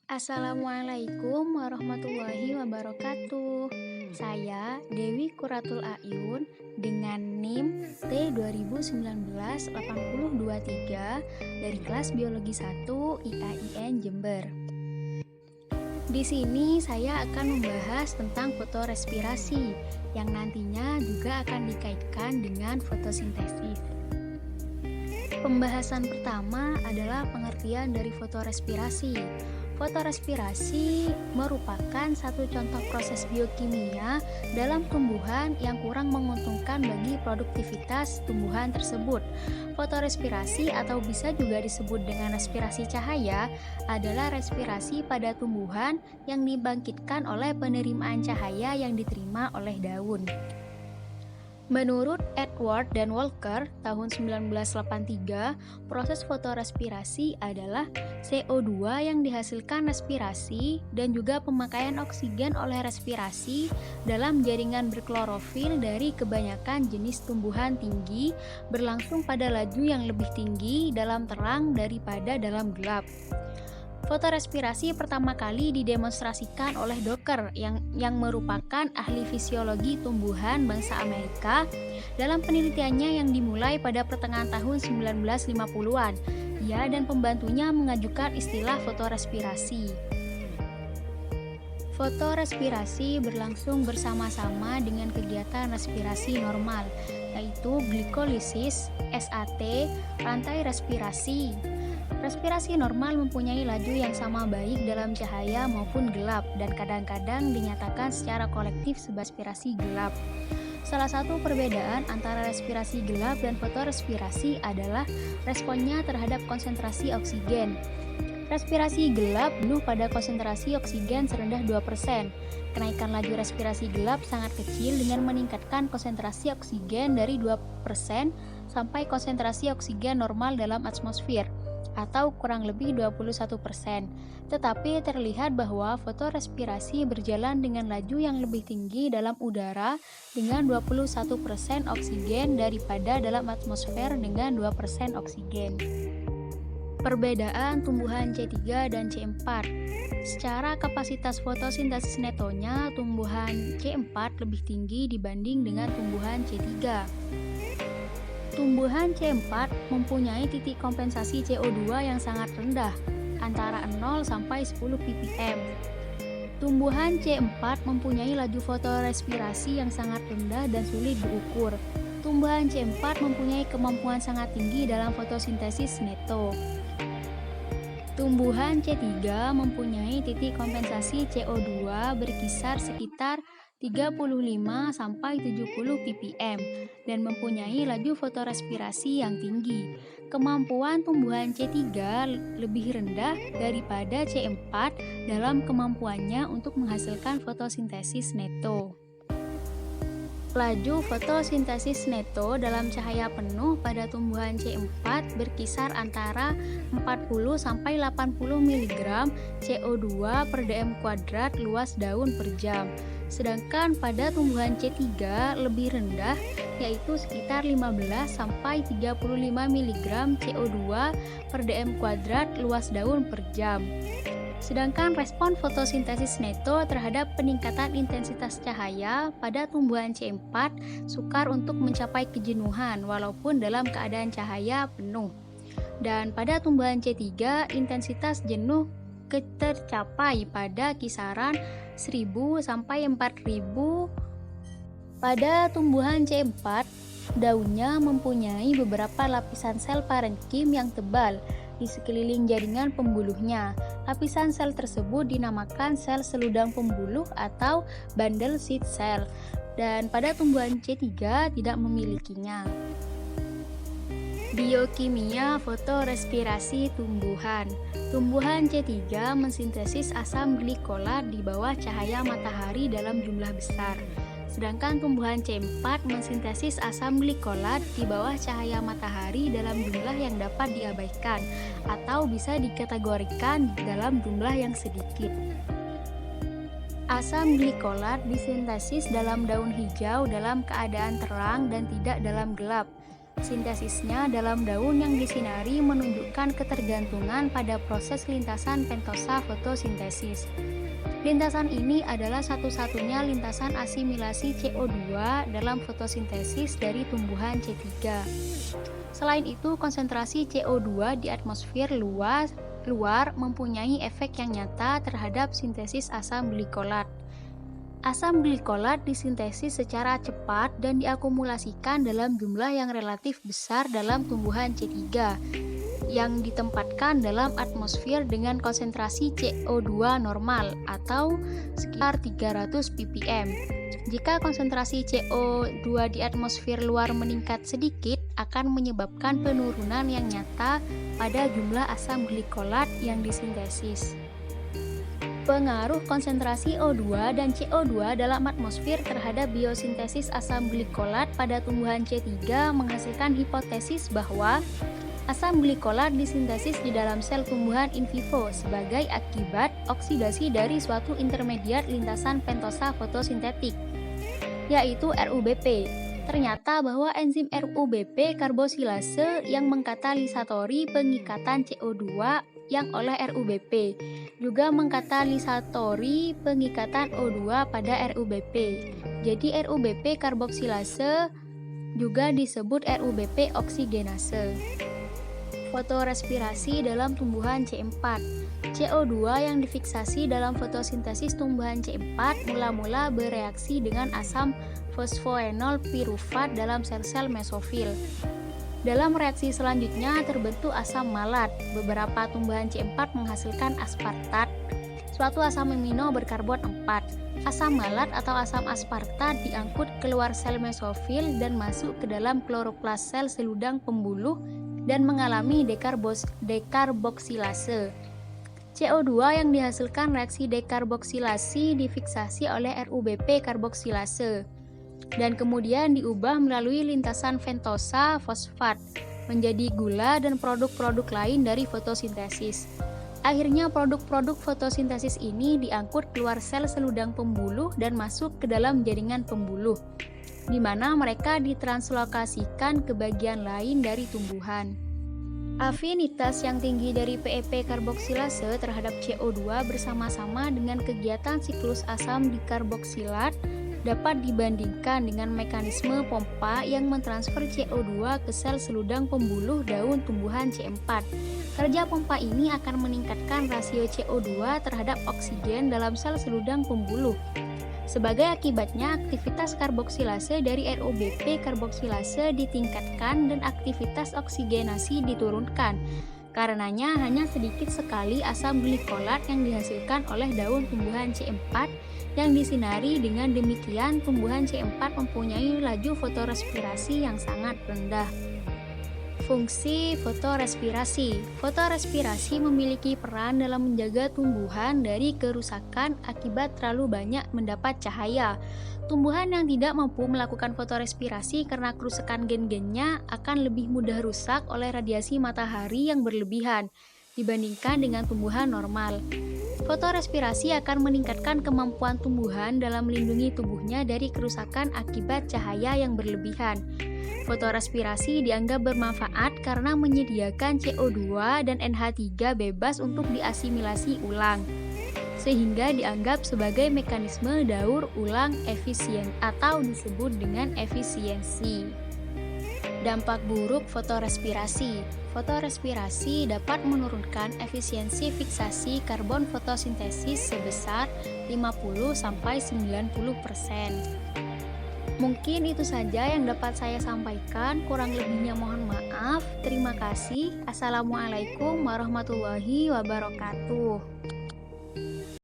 Assalamualaikum warahmatullahi wabarakatuh. Saya Dewi Kuratul Ayun dengan NIM T2019-8023 dari kelas Biologi 1 IAIN Jember. Di sini saya akan membahas tentang fotorespirasi yang nantinya juga akan dikaitkan dengan fotosintesis. Pembahasan pertama adalah pengertian dari fotorespirasi. Fotorespirasi merupakan satu contoh proses biokimia dalam tumbuhan yang kurang menguntungkan bagi produktivitas tumbuhan tersebut. Fotorespirasi atau bisa juga disebut dengan respirasi cahaya adalah respirasi pada tumbuhan yang dibangkitkan oleh penerimaan cahaya yang diterima oleh daun. Menurut Edward dan Walker tahun 1983, proses fotorespirasi adalah CO2 yang dihasilkan respirasi dan juga pemakaian oksigen oleh respirasi dalam jaringan berklorofil dari kebanyakan jenis tumbuhan tinggi berlangsung pada laju yang lebih tinggi dalam terang daripada dalam gelap. Fotorespirasi pertama kali didemonstrasikan oleh Docker yang merupakan ahli fisiologi tumbuhan bangsa Amerika dalam penelitiannya yang dimulai pada pertengahan tahun 1950-an. Ia dan pembantunya mengajukan istilah fotorespirasi. Fotorespirasi berlangsung bersama-sama dengan kegiatan respirasi normal, yaitu glikolisis, SAT, rantai respirasi. Respirasi normal mempunyai laju yang sama baik dalam cahaya maupun gelap dan kadang-kadang dinyatakan secara kolektif sebagai respirasi gelap. Salah satu perbedaan antara respirasi gelap dan fotorespirasi adalah responnya terhadap konsentrasi oksigen. Respirasi gelap penuh pada konsentrasi oksigen serendah 2%. Kenaikan laju respirasi gelap sangat kecil dengan meningkatkan konsentrasi oksigen dari 2% sampai konsentrasi oksigen normal dalam atmosfer, atau kurang lebih 21%. Tetapi terlihat bahwa fotorespirasi berjalan dengan laju yang lebih tinggi dalam udara dengan 21% oksigen daripada dalam atmosfer dengan 2% oksigen. Perbedaan tumbuhan C3 dan C4. Secara kapasitas fotosintesis netonya, tumbuhan C4 lebih tinggi dibanding dengan tumbuhan C3. Tumbuhan C4 mempunyai titik kompensasi CO2 yang sangat rendah, antara 0 sampai 10 ppm. Tumbuhan C4 mempunyai laju fotorespirasi yang sangat rendah dan sulit diukur. Tumbuhan C4 mempunyai kemampuan sangat tinggi dalam fotosintesis neto. Tumbuhan C3 mempunyai titik kompensasi CO2 berkisar sekitar 35 sampai 70 ppm dan mempunyai laju fotorespirasi yang tinggi. Kemampuan tumbuhan C3 lebih rendah daripada C4 dalam kemampuannya untuk menghasilkan fotosintesis neto. Laju fotosintesis neto dalam cahaya penuh pada tumbuhan C4 berkisar antara 40 sampai 80 mg CO2 per dm kuadrat luas daun per jam. Sedangkan pada tumbuhan C3 lebih rendah, yaitu sekitar 15 sampai 35 mg CO2 per dm kuadrat luas daun per jam. Sedangkan respon fotosintesis neto terhadap peningkatan intensitas cahaya pada tumbuhan C4 sukar untuk mencapai kejenuhan walaupun dalam keadaan cahaya penuh. Dan pada tumbuhan C3, intensitas jenuh tercapai pada kisaran 1000 sampai 4000. Pada tumbuhan C4, daunnya mempunyai beberapa lapisan sel parenkim yang tebal di sekeliling jaringan pembuluhnya. Lapisan sel tersebut dinamakan sel seludang pembuluh atau bundle seed cell, dan pada tumbuhan C3 tidak memilikinya. Biokimia fotorespirasi tumbuhan. Tumbuhan C3 mensintesis asam glikolat di bawah cahaya matahari dalam jumlah besar. Sedangkan tumbuhan C4 mensintesis asam glikolat di bawah cahaya matahari dalam jumlah yang dapat diabaikan atau bisa dikategorikan dalam jumlah yang sedikit. Asam glikolat disintesis dalam daun hijau dalam keadaan terang dan tidak dalam gelap. Sintesisnya dalam daun yang disinari menunjukkan ketergantungan pada proses lintasan pentosa fotosintesis. Lintasan ini adalah satu-satunya lintasan asimilasi CO2 dalam fotosintesis dari tumbuhan C3. Selain itu, konsentrasi CO2 di atmosfer luar mempunyai efek yang nyata terhadap sintesis asam glikolat. Asam glikolat disintesis secara cepat dan diakumulasikan dalam jumlah yang relatif besar dalam tumbuhan C3 yang ditempatkan dalam atmosfer dengan konsentrasi CO2 normal atau sekitar 300 ppm. Jika konsentrasi CO2 di atmosfer luar meningkat sedikit, akan menyebabkan penurunan yang nyata pada jumlah asam glikolat yang disintesis. Pengaruh konsentrasi O2 dan CO2 dalam atmosfer terhadap biosintesis asam glikolat pada tumbuhan C3 menghasilkan hipotesis bahwa asam glikolat disintesis di dalam sel tumbuhan in vivo sebagai akibat oksidasi dari suatu intermediat lintasan pentosa fotosintetik, yaitu RUBP. Ternyata bahwa enzim RUBP karbosilase yang mengkatalisatori pengikatan CO2 yang oleh RUBP juga mengkatalisatori pengikatan O2 pada RUBP. Jadi RUBP karboksilase juga disebut RUBP oksigenase. Fotorespirasi dalam tumbuhan C4. CO2 yang difiksasi dalam fotosintesis tumbuhan C4 mula-mula bereaksi dengan asam fosfoenol pirufat dalam sel-sel mesofil. Dalam reaksi selanjutnya terbentuk asam malat. Beberapa tumbuhan C4 menghasilkan aspartat, suatu asam amino berkarbon 4. Asam malat atau asam aspartat diangkut keluar sel mesofil dan masuk ke dalam kloroplas sel seludang pembuluh dan mengalami dekarboksilase. CO2 yang dihasilkan reaksi dekarboksilasi difiksasi oleh RUBP karboksilase dan kemudian diubah melalui lintasan ventosa fosfat menjadi gula dan produk-produk lain dari fotosintesis. Akhirnya produk-produk fotosintesis ini diangkut keluar sel seludang pembuluh dan masuk ke dalam jaringan pembuluh, di mana mereka ditranslokasikan ke bagian lain dari tumbuhan. Afinitas yang tinggi dari PEP karboksilase terhadap CO2 bersama-sama dengan kegiatan siklus asam dikarboksilat dapat dibandingkan dengan mekanisme pompa yang mentransfer CO2 ke sel seludang pembuluh daun tumbuhan C4. Kerja pompa ini akan meningkatkan rasio CO2 terhadap oksigen dalam sel seludang pembuluh. Sebagai akibatnya, aktivitas karboksilase dari RUBP karboksilase ditingkatkan dan aktivitas oksigenasi diturunkan. Karenanya hanya sedikit sekali asam glikolat yang dihasilkan oleh daun tumbuhan C4 yang disinari. Dengan demikian, tumbuhan C4 mempunyai laju fotorespirasi yang sangat rendah. Fungsi fotorespirasi. Fotorespirasi memiliki peran dalam menjaga tumbuhan dari kerusakan akibat terlalu banyak mendapat cahaya. Tumbuhan yang tidak mampu melakukan fotorespirasi karena kerusakan gen-gennya akan lebih mudah rusak oleh radiasi matahari yang berlebihan dibandingkan dengan tumbuhan normal. Fotorespirasi akan meningkatkan kemampuan tumbuhan dalam melindungi tubuhnya dari kerusakan akibat cahaya yang berlebihan. Fotorespirasi dianggap bermanfaat karena menyediakan CO2 dan NH3 bebas untuk diasimilasi ulang, sehingga dianggap sebagai mekanisme daur ulang efisien atau disebut dengan efisiensi. Dampak buruk fotorespirasi. Fotorespirasi dapat menurunkan efisiensi fiksasi karbon fotosintesis sebesar 50-90%. Mungkin itu saja yang dapat saya sampaikan, kurang lebihnya mohon maaf. Terima kasih. Assalamualaikum warahmatullahi wabarakatuh.